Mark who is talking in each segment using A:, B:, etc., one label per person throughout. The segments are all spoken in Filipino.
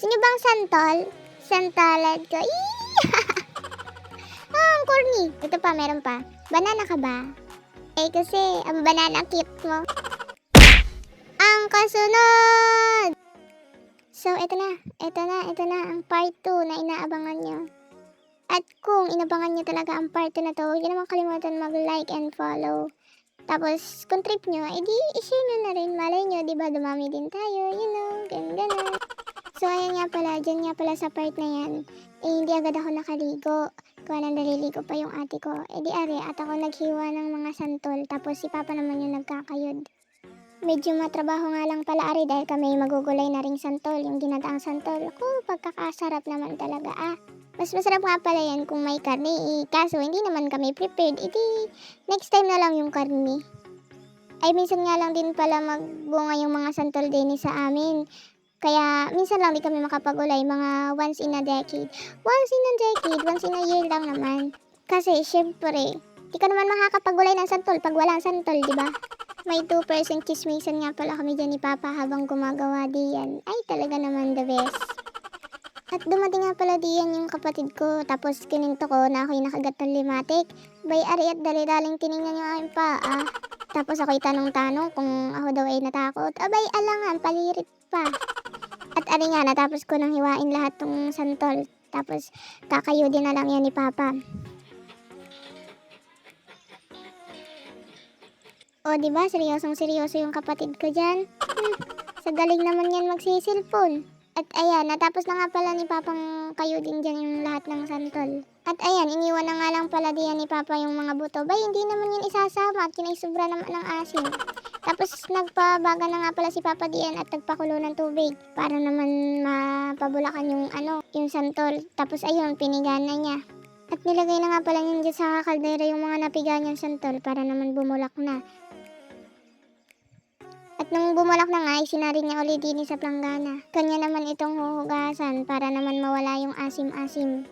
A: Gusto niyo bang santol? Santolan ko. Ang corny. Ito pa, meron pa. Banana ka ba? Kasi ang banana cute mo. Ang kasunod! So, ito na ang part 2 na inaabangan nyo. At kung inabangan nyo talaga ang part 2 na to, huwag nyo naman kalimutan mag-like and follow. Tapos, kung trip nyo, edi i-share nyo na rin. Malay nyo, diba, dumami din tayo, ganun. So, ayan nga pala, dyan nga pala sa part na yan, hindi agad ako nakaligo. Kuha nang naliligo pa yung ate ko. Edi are, at ako naghiwa ng mga santol, tapos si Papa naman yung nagkakayod. Medyo matrabaho nga lang pala ari dahil kami magugulay na ring santol, yung ginataang santol. Pagkakasarap naman talaga Mas masarap nga pala yan kung may karne kaso hindi naman kami prepared. Edi next time na lang yung karne. Ay minsan nga lang din pala magbunga yung mga santol din sa amin. Kaya minsan lang di kami makapagulay, mga once in a decade. Once in a year lang naman. Kasi syempre, di ka naman makakapagulay ng santol pag walang santol, di ba? May 2% chismisan nga pala kami dyan ni Papa habang gumagawa diyan. Ay, talaga naman the best. At dumating nga pala diyan yung kapatid ko. Tapos kininto ko na ako'y nakagat ng limatik. Bay ari at dali-daling tinignan yung aking paa. Tapos ako'y tanong-tanong kung ako daw ay natakot. Abay, alangan, palirit pa. At ari nga, natapos ko nang hiwain lahat tong santol. Tapos kakayodin na lang yan ni Papa. O, diba? Seryosong-seryoso yung kapatid ko dyan. Sa galing naman yan magsisilpon. At ayan, natapos na nga pala ni Papang kayo din dyan yung lahat ng santol. At ayan, iniwan na nga lang pala diyan ni Papa yung mga buto. Bay, hindi naman yun isasama at kinaisubra naman ng asin. Tapos nagpabaga na nga pala si Papa diyan at nagpakulo ng tubig para naman mapabulakan yung santol. Tapos ayun, pinigaan na niya. At nilagay na nga pala niya dyan sa kaldera yung mga napiga niyang santol para naman bumulak na. At nung bumulak na nga, isinari niya ulit din sa planggana. Kanya naman itong huhugasan para naman mawala yung asim-asim.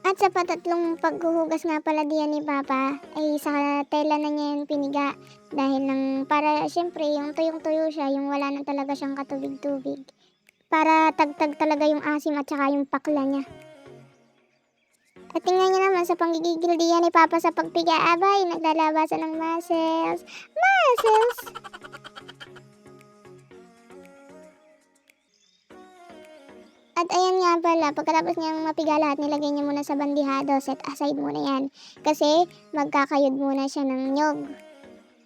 A: At sa patatlong paghuhugas nga pala diyan ni Papa, ay sa tela na niya yung piniga. Dahil nang para syempre yung tuyong-tuyo siya, yung wala na talaga siyang katubig-tubig. Para tagtag talaga yung asim at saka yung pakla niya. At tingnan niyo naman sa panggigigil diyan ni Papa sa pagpiga, abay, naglalabasan ng muscles. Muscles! At ayan nga pala, pagkatapos niyang mapiga lahat, nilagay niya muna sa bandihado. Set aside muna yan. Kasi magkakayod muna siya ng nyog.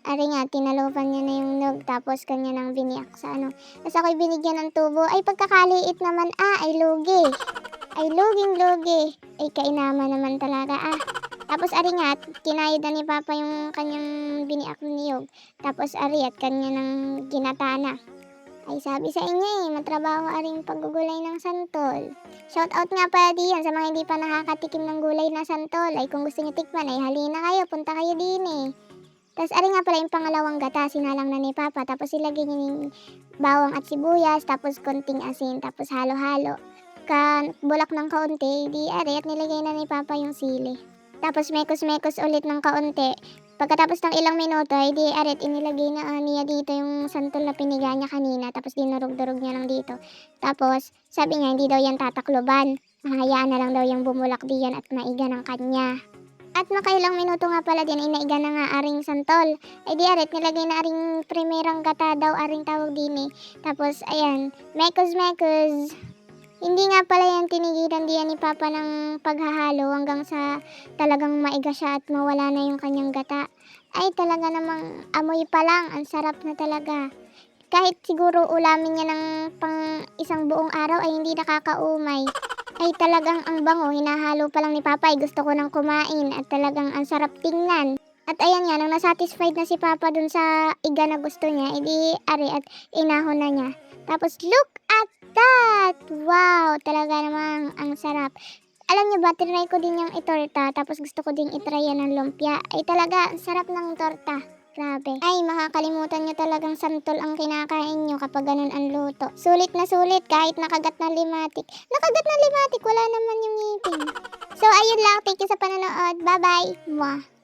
A: Ari nga, tinalupan niya na yung nyog, tapos kanya nang biniyak sa Tapos ako'y binigyan ng tubo. Ay pagkakaliit naman, ay lugi. Ay luging-lugi. Ay kainama naman talaga, Tapos ari nga, kinayod na ni Papa yung kanyang biniyak ng niyog. Tapos ari at kanya nang ginatana. Ay sabi sa inyo matrabaho aring paggugulay ng santol. Shout out nga pala diyan sa mga hindi pa nakakatikim ng gulay na santol. Ay kung gusto niyo tikman ay halina kayo, punta kayo din Tapos ari nga pala yung pangalawang gata, sinalang na ni Papa. Tapos ilagay niya yung bawang at sibuyas, tapos konting asin, tapos halo-halo. Bulak ng kaunti, di ari at nilagay na ni Papa yung sili. Tapos mekos-mekos ulit ng kaunti. Pagkatapos ng ilang minuto, di arit inilagay na niya dito yung santol na piniga niya kanina. Tapos dinurog-durog niya lang dito. Tapos sabi niya hindi daw yan tatakloban. Hayaan na lang daw yung bumulak diyan at maiga ng kanya. At makailang minuto nga pala din, inaiga na nga aring santol. Ay di arit, nilagay na aring primerang gata daw aring tawag din Tapos ayan, mekos-mekos. Hindi nga pala yan tinigilan diyan ni Papa ng paghahalo hanggang sa talagang maiga siya at mawala na yung kanyang gata. Ay talaga namang amoy pa lang, ang sarap na talaga. Kahit siguro ulamin niya ng pang isang buong araw ay hindi nakakaumay. Ay talagang ang bango, hinahalo pa lang ni Papa ay gusto ko nang kumain at talagang ang sarap tingnan. At ayan nga, nang nasatisfied na si Papa dun sa iga na gusto niya, edi ari at inahon na niya. Tapos look at that! Wow! Talaga namang ang sarap. Alam niyo ba, tinry ko din yung itorta, tapos gusto ko ding itry yan ng lumpia. Ay talaga, ang sarap ng torta. Grabe. Ay, makakalimutan nyo talagang santol ang kinakain nyo kapag ganun ang luto. Sulit na sulit kahit nakagat na limatik. Nakagat na limatik, wala naman yung ngipin. So, ayun lang. Thank you sa panonood. Bye-bye. Mwah.